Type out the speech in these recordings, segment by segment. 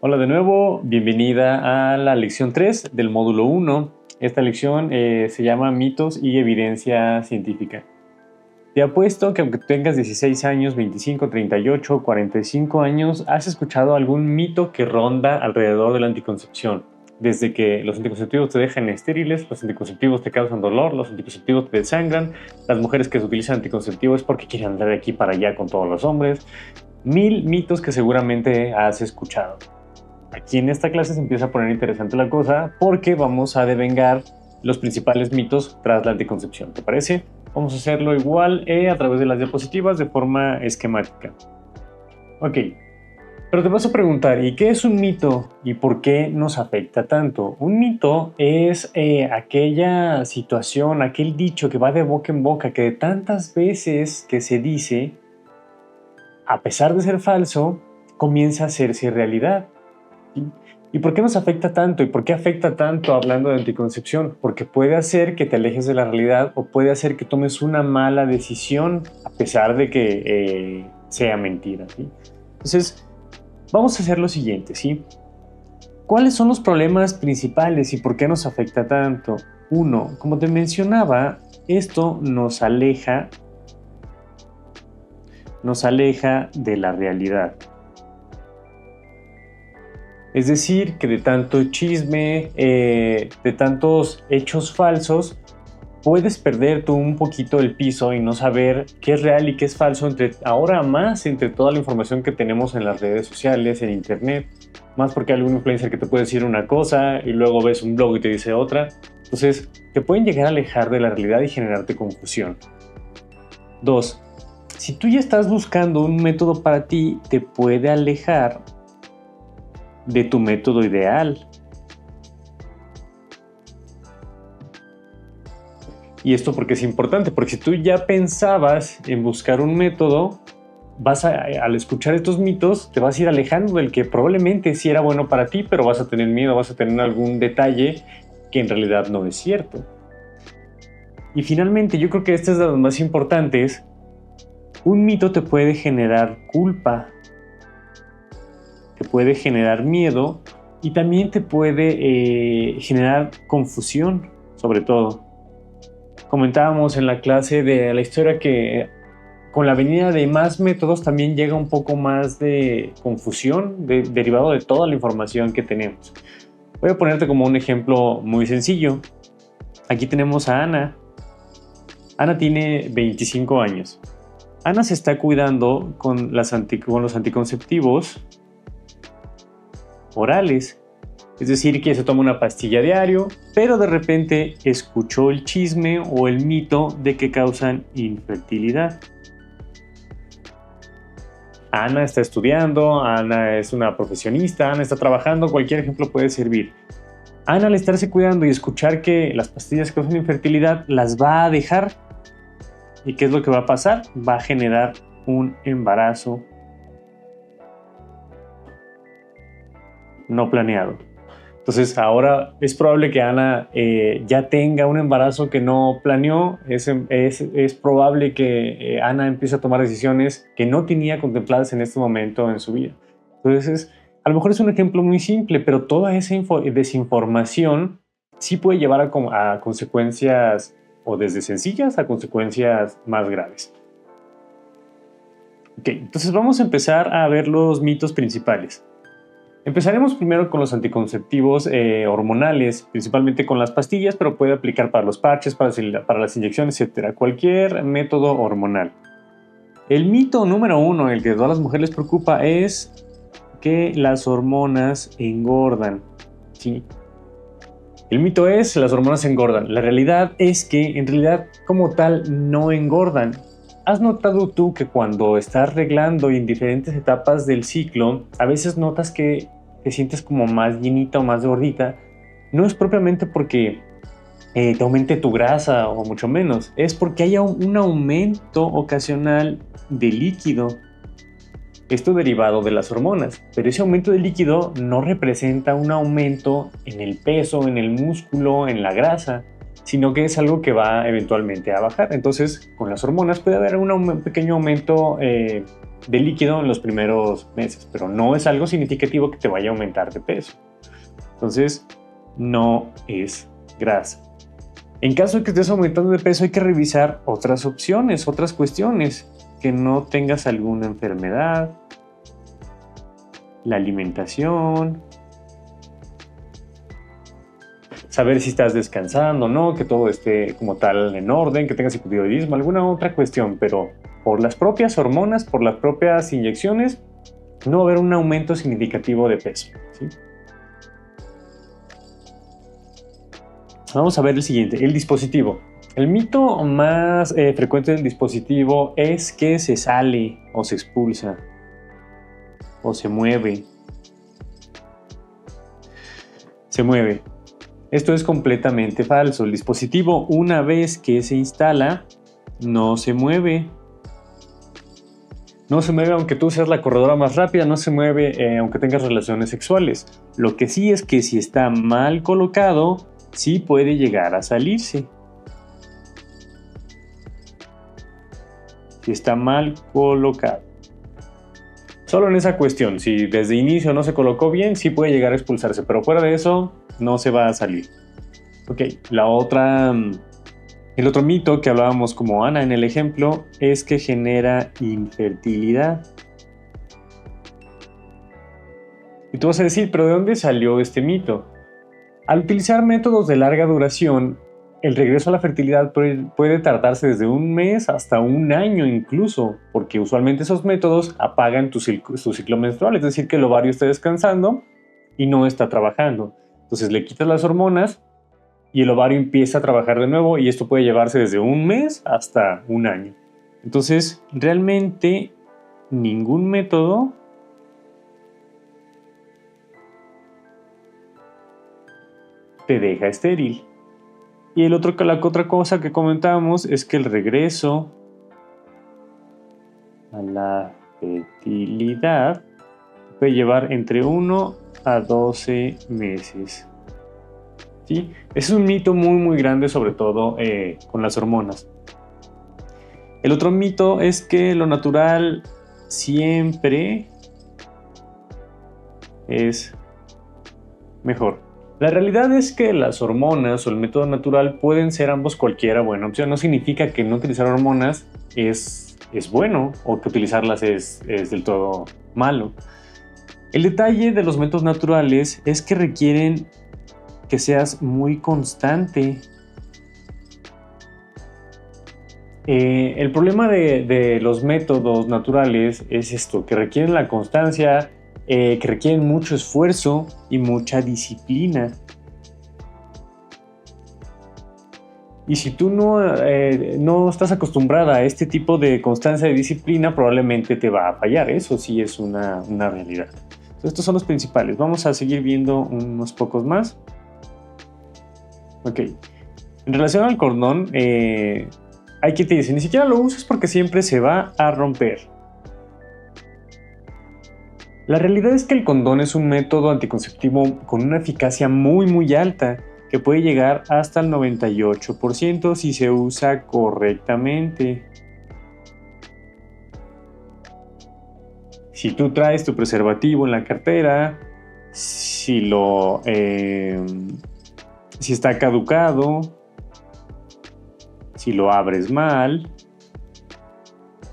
Hola de nuevo, bienvenida a la lección 3 del módulo 1. Esta lección se llama Mitos y Evidencia Científica. Te apuesto que aunque tengas 16 años, 25, 38, 45 años, has escuchado algún mito que ronda alrededor de la anticoncepción. Desde que los anticonceptivos te dejan estériles, los anticonceptivos te causan dolor, los anticonceptivos te desangran, las mujeres que utilizan anticonceptivos es porque quieren andar de aquí para allá con todos los hombres. Mil mitos que seguramente has escuchado. Aquí en esta clase se empieza a poner interesante la cosa porque vamos a devengar los principales mitos tras la anticoncepción. ¿Te parece? Vamos a hacerlo igual a través de las diapositivas de forma esquemática. Ok, pero te vas a preguntar, ¿y qué es un mito y por qué nos afecta tanto? Un mito es aquella situación, aquel dicho que va de boca en boca, que de tantas veces que se dice, a pesar de ser falso, comienza a hacerse realidad. ¿Y por qué nos afecta tanto? ¿Y por qué afecta tanto hablando de anticoncepción? Porque puede hacer que te alejes de la realidad o puede hacer que tomes una mala decisión a pesar de que sea mentira, ¿sí? Entonces, vamos a hacer lo siguiente, ¿sí? ¿Cuáles son los problemas principales y por qué nos afecta tanto? Uno, como te mencionaba, esto nos aleja de la realidad. Es decir, que de tanto chisme, de tantos hechos falsos, puedes perder tú un poquito el piso y no saber qué es real y qué es falso ahora más entre toda la información que tenemos en las redes sociales, en internet, más porque hay algún influencer que te puede decir una cosa y luego ves un blog y te dice otra. Entonces, te pueden llegar a alejar de la realidad y generarte confusión. Dos, si tú ya estás buscando un método para ti, te puede alejar de tu método ideal. Y esto porque es importante, porque si tú ya pensabas en buscar un método, al escuchar estos mitos, te vas a ir alejando del que probablemente sí era bueno para ti, pero vas a tener miedo, vas a tener algún detalle que en realidad no es cierto. Y finalmente, yo creo que este es de los más importantes, un mito te puede generar culpa, te puede generar miedo y también te puede generar confusión, sobre todo. Comentábamos en la clase de la historia que con la venida de más métodos también llega un poco más de confusión derivado de toda la información que tenemos. Voy a ponerte como un ejemplo muy sencillo. Aquí tenemos a Ana. Ana tiene 25 años. Ana se está cuidando con los anticonceptivos orales. Es decir, que se toma una pastilla diario, pero de repente escuchó el chisme o el mito de que causan infertilidad. Ana está estudiando, Ana es una profesionista, Ana está trabajando, cualquier ejemplo puede servir. Ana, al estarse cuidando y escuchar que las pastillas causan infertilidad, las va a dejar. ¿Y qué es lo que va a pasar? Va a generar un embarazo no planeado. Entonces ahora es probable que Ana ya tenga un embarazo que no planeó, es probable que Ana empiece a tomar decisiones que no tenía contempladas en este momento en su vida. Entonces, a lo mejor es un ejemplo muy simple, pero toda esa desinformación sí puede llevar a consecuencias o desde sencillas a consecuencias más graves. Ok, entonces vamos a empezar a ver los mitos principales. Empezaremos primero con los anticonceptivos hormonales, principalmente con las pastillas, pero puede aplicar para los parches, para las inyecciones, etc. Cualquier método hormonal. El mito número uno, el que a todas las mujeres les preocupa, es que las hormonas engordan. ¿Sí? El mito es las hormonas engordan. La realidad es que en realidad como tal no engordan. ¿Has notado tú que cuando estás reglando y en diferentes etapas del ciclo, a veces notas que te sientes como más llenita o más gordita? No es propiamente porque te aumente tu grasa o mucho menos, es porque haya un aumento ocasional de líquido. Esto derivado de las hormonas, pero ese aumento de líquido no representa un aumento en el peso, en el músculo, en la grasa, sino que es algo que va eventualmente a bajar. Entonces, con las hormonas puede haber un pequeño aumento de líquido en los primeros meses, pero no es algo significativo que te vaya a aumentar de peso. Entonces, no es grasa. En caso de que estés aumentando de peso, hay que revisar otras opciones, otras cuestiones, que no tengas alguna enfermedad, la alimentación, saber si estás descansando o no, que todo esté como tal en orden, que tengas hipotiroidismo, alguna otra cuestión, pero por las propias hormonas, por las propias inyecciones, no va a haber un aumento significativo de peso, ¿sí? Vamos a ver el siguiente, el dispositivo. El mito más frecuente del dispositivo es que se sale o se expulsa o se mueve. Se mueve. Esto es completamente falso. El dispositivo, una vez que se instala, no se mueve. No se mueve aunque tú seas la corredora más rápida, no se mueve aunque tengas relaciones sexuales. Lo que sí es que si está mal colocado, sí puede llegar a salirse. Si está mal colocado. Solo en esa cuestión, si desde inicio no se colocó bien, sí puede llegar a expulsarse, pero fuera de eso, no se va a salir. Ok, el otro mito que hablábamos como Ana en el ejemplo es que genera infertilidad. Y tú vas a decir, ¿pero de dónde salió este mito? Al utilizar métodos de larga duración, el regreso a la fertilidad puede tardarse desde un mes hasta un año incluso, porque usualmente esos métodos apagan tu ciclo menstrual, es decir, que el ovario está descansando y no está trabajando. Entonces le quitas las hormonas y el ovario empieza a trabajar de nuevo y esto puede llevarse desde un mes hasta un año. Entonces, realmente ningún método te deja estéril. Y la otra cosa que comentábamos es que el regreso a la fertilidad puede llevar entre 1 a 12 meses. ¿Sí? Es un mito muy grande, sobre todo con las hormonas. El otro mito es que lo natural siempre es mejor. La realidad es que las hormonas o el método natural pueden ser ambos cualquiera buena opción. No significa que no utilizar hormonas es bueno o que utilizarlas es del todo malo. El detalle de los métodos naturales es que requieren que seas muy constante. El problema de los métodos naturales es esto, que requieren la constancia, que requieren mucho esfuerzo y mucha disciplina. Y si tú no estás acostumbrada a este tipo de constancia y disciplina, probablemente te va a fallar. Eso sí es una realidad. Entonces, estos son los principales. Vamos a seguir viendo unos pocos más. Ok. En relación al cordón, hay quien te dice, ni siquiera lo uses porque siempre se va a romper. La realidad es que el condón es un método anticonceptivo con una eficacia muy alta, que puede llegar hasta el 98% si se usa correctamente. Si tú traes tu preservativo en la cartera, si está caducado, si lo abres mal,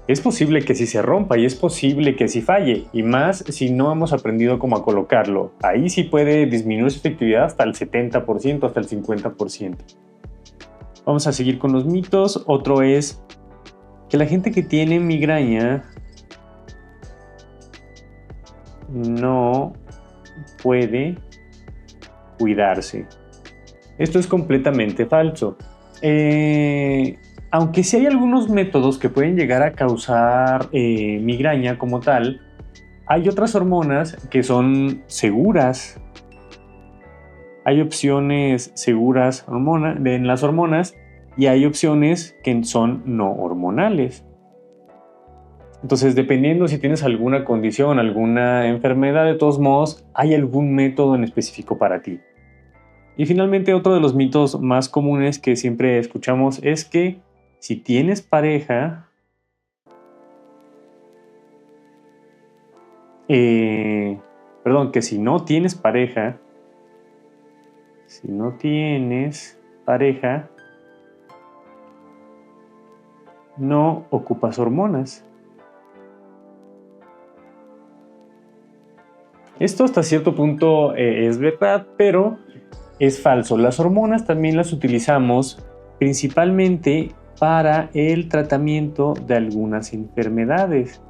es posible que sí se rompa y es posible que sí falle, y más si no hemos aprendido cómo a colocarlo. Ahí sí puede disminuir su efectividad hasta el 70%, hasta el 50%. Vamos a seguir con los mitos. Otro es que la gente que tiene migraña no puede cuidarse. Esto es completamente falso. Aunque sí hay algunos métodos que pueden llegar a causar migraña como tal, hay otras hormonas que son seguras. Hay opciones seguras en las hormonas y hay opciones que son no hormonales. Entonces, dependiendo si tienes alguna condición, alguna enfermedad, de todos modos, hay algún método en específico para ti. Y finalmente, otro de los mitos más comunes que siempre escuchamos es que si tienes pareja, perdón, que si no tienes pareja, no ocupas hormonas. Esto hasta cierto punto es verdad, pero es falso. Las hormonas también las utilizamos principalmente para el tratamiento de algunas enfermedades.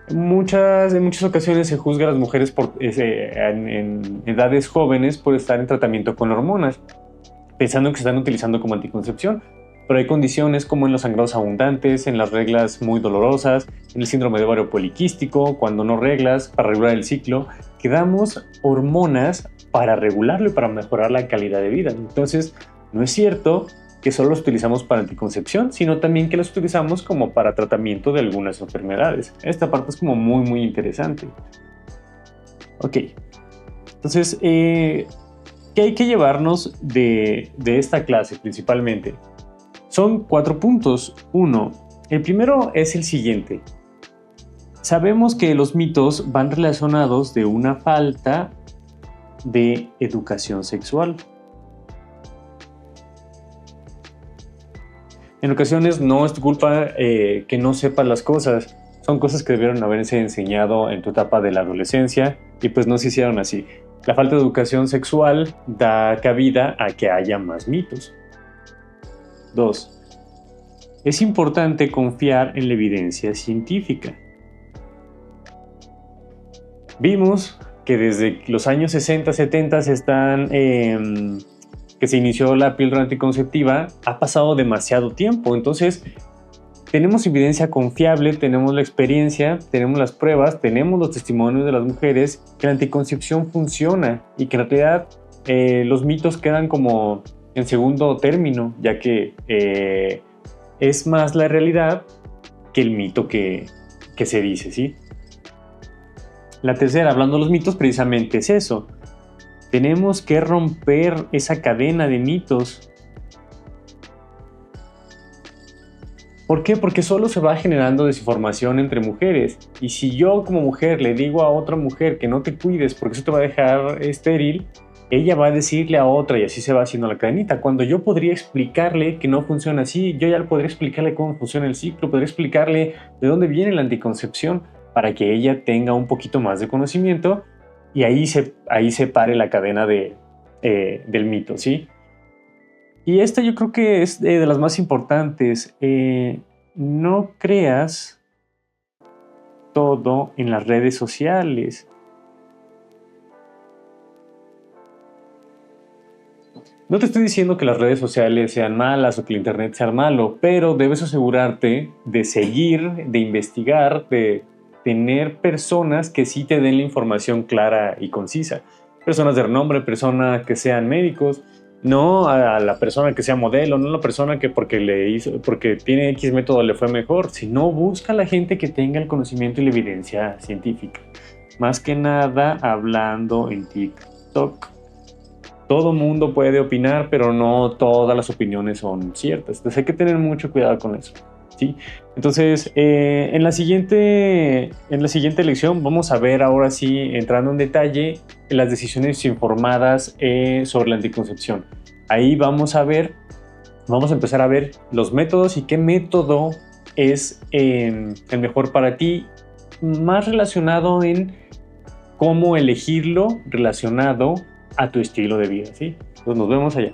En muchas ocasiones se juzga a las mujeres en edades jóvenes por estar en tratamiento con hormonas, pensando que se están utilizando como anticoncepción. Pero hay condiciones como en los sangrados abundantes, en las reglas muy dolorosas, en el síndrome de ovario poliquístico, cuando no reglas, para regular el ciclo, que damos hormonas para regularlo y para mejorar la calidad de vida. Entonces, no es cierto que solo los utilizamos para anticoncepción, sino también que los utilizamos como para tratamiento de algunas enfermedades. Esta parte es como muy interesante. Ok, entonces, ¿qué hay que llevarnos de esta clase principalmente? Son 4 puntos. 1. El primero es el siguiente. Sabemos que los mitos van relacionados de una falta de educación sexual. En ocasiones no es tu culpa que no sepas las cosas. Son cosas que debieron haberse enseñado en tu etapa de la adolescencia y pues no se hicieron así. La falta de educación sexual da cabida a que haya más mitos. 2. Es importante confiar en la evidencia científica. Vimos que desde los años 60, 70 que se inició la píldora anticonceptiva, ha pasado demasiado tiempo. Entonces, tenemos evidencia confiable, tenemos la experiencia, tenemos las pruebas, tenemos los testimonios de las mujeres que la anticoncepción funciona y que en realidad los mitos quedan como en segundo término, ya que es más la realidad que el mito que se dice, ¿sí? La tercera, hablando de los mitos, precisamente es eso. Tenemos que romper esa cadena de mitos. ¿Por qué? Porque solo se va generando desinformación entre mujeres. Y si yo como mujer le digo a otra mujer que no te cuides porque eso te va a dejar estéril, ella va a decirle a otra y así se va haciendo la cadenita. Cuando yo podría explicarle que no funciona así, yo ya podría explicarle cómo funciona el ciclo, podría explicarle de dónde viene la anticoncepción para que ella tenga un poquito más de conocimiento y ahí se pare la cadena del mito, ¿sí? Y esta yo creo que es de las más importantes. No creas todo en las redes sociales. No te estoy diciendo que las redes sociales sean malas o que el internet sea malo, pero debes asegurarte de seguir, de investigar, de tener personas que sí te den la información clara y concisa. Personas de renombre, personas que sean médicos, no a la persona que sea modelo, no a la persona que porque tiene X método le fue mejor, sino busca a la gente que tenga el conocimiento y la evidencia científica. Más que nada hablando en TikTok. Todo mundo puede opinar, pero no todas las opiniones son ciertas. Entonces hay que tener mucho cuidado con eso, ¿sí? Entonces, en la siguiente lección vamos a ver ahora sí, entrando en detalle, las decisiones informadas sobre la anticoncepción. Ahí vamos a empezar a ver los métodos y qué método es el mejor para ti, más relacionado en cómo elegirlo, relacionado a tu estilo de vida, ¿sí? Entonces nos vemos allá.